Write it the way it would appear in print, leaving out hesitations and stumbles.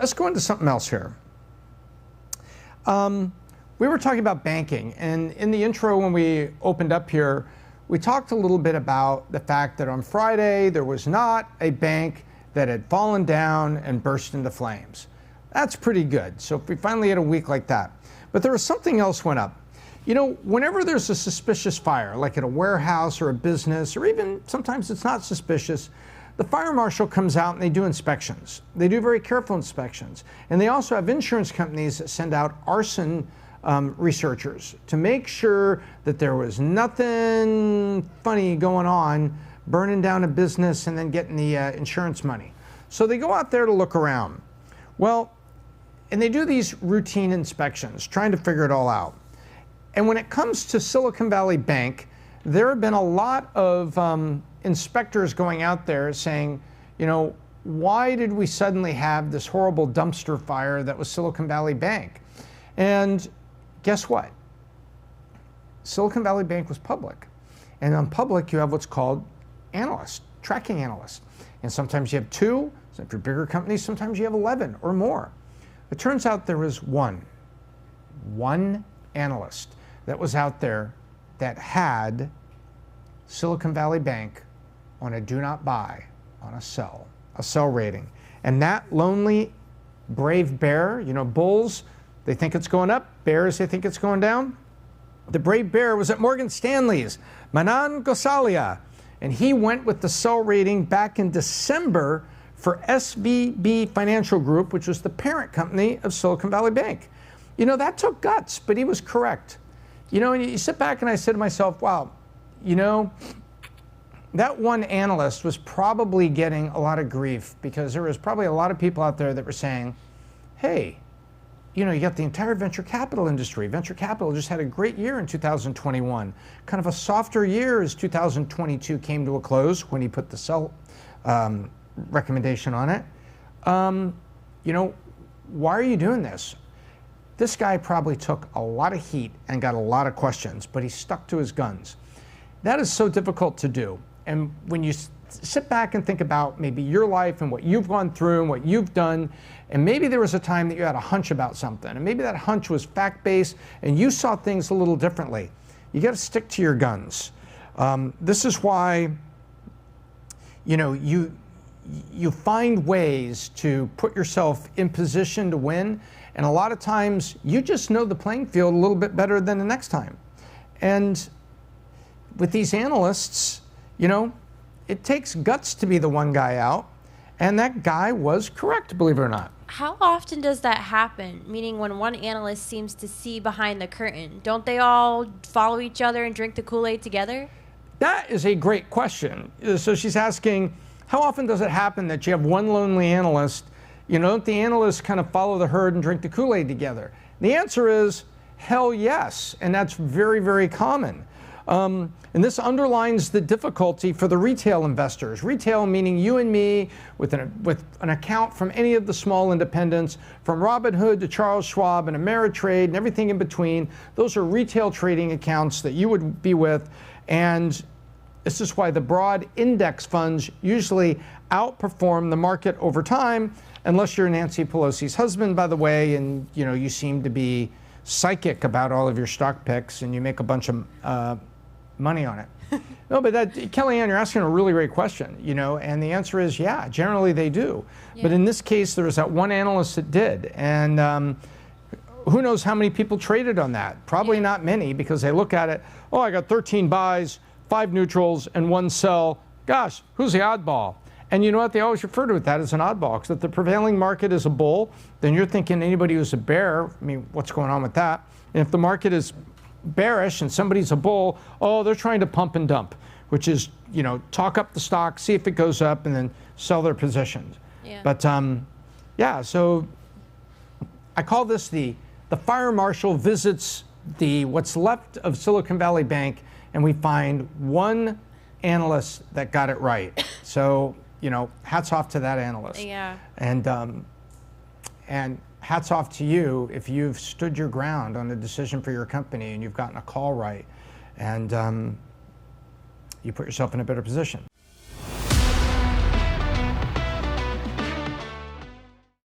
let's go into something else here. We were talking about banking, and in the intro when we opened up here, we talked a little bit about the fact that on Friday there was not a bank that had fallen down and burst into flames. That's pretty good. So if we finally had a week like that. But there was something else went up. You know, whenever there's a suspicious fire, like at a warehouse or a business, or even sometimes it's not suspicious, the fire marshal comes out and they do inspections. They do very careful inspections. And they also have insurance companies that send out arson researchers to make sure that there was nothing funny going on, burning down a business and then getting the insurance money. So they go out there to look around. Well, and they do these routine inspections, trying to figure it all out. And when it comes to Silicon Valley Bank, there have been a lot of inspectors going out there saying, you know, why did we suddenly have this horrible dumpster fire that was Silicon Valley Bank? And guess what? Silicon Valley Bank was public. And on public, you have what's called analysts, tracking analysts. And sometimes you have 2, so if you're bigger companies, sometimes you have 11 or more. It turns out there was one analyst that was out there that had Silicon Valley Bank on a do not buy, on a sell rating. And that lonely, brave bear, you know, bulls, they think it's going up, bears, they think it's going down. The brave bear was at Morgan Stanley's, Manan Gosalia, and he went with the sell rating back in December for SVB Financial Group, which was the parent company of Silicon Valley Bank. You know, that took guts, but he was correct. You know, and you sit back and I said to myself, wow, you know, that one analyst was probably getting a lot of grief because there was probably a lot of people out there that were saying, hey, you know, you got the entire venture capital industry. Venture capital just had a great year in 2021. Kind of a softer year as 2022 came to a close when he put the sell recommendation on it. You know, why are you doing this? This guy probably took a lot of heat and got a lot of questions, but he stuck to his guns. That is so difficult to do. And when you sit back and think about maybe your life and what you've gone through and what you've done, and maybe there was a time that you had a hunch about something, and maybe that hunch was fact-based and you saw things a little differently. You got to stick to your guns. This is why, you know, you find ways to put yourself in position to win, and a lot of times you just know the playing field a little bit better than the next time. And with these analysts, you know, it takes guts to be the one guy out, and that guy was correct, believe it or not. How often does that happen? Meaning when one analyst seems to see behind the curtain, don't they all follow each other and drink the Kool-Aid together? That is a great question. So she's asking, how often does it happen that you have one lonely analyst, you know, don't the analysts kind of follow the herd and drink the Kool-Aid together? The answer is hell yes, and that's very, very common. And this underlines the difficulty for the retail investors. Retail meaning you and me with an account from any of the small independents, from Robinhood to Charles Schwab and Ameritrade and everything in between. Those are retail trading accounts that you would be with. And this is why the broad index funds usually outperform the market over time, unless you're Nancy Pelosi's husband, by the way, and you know you seem to be psychic about all of your stock picks and you make a bunch of money on it. No, but Kellyanne, you're asking a really great question, you know, and the answer is yeah, generally they do. Yeah. But in this case, there was that one analyst that did, and who knows how many people traded on that? Probably not many, because they look at it, oh, I got 13 buys, 5 neutrals, and 1 sell. Gosh, who's the oddball? And you know what? They always refer to that as an oddball, because if the prevailing market is a bull, then you're thinking anybody who's a bear, I mean, what's going on with that? And if the market is bearish and somebody's a bull, oh, they're trying to pump and dump, which is, you know, talk up the stock, see if it goes up, and then sell their positions. Yeah. But yeah, so I call this the fire marshal visits what's left of Silicon Valley Bank, and we find one analyst that got it right. So, you know, hats off to that analyst. Yeah. And hats off to you if you've stood your ground on the decision for your company and you've gotten a call right, and you put yourself in a better position.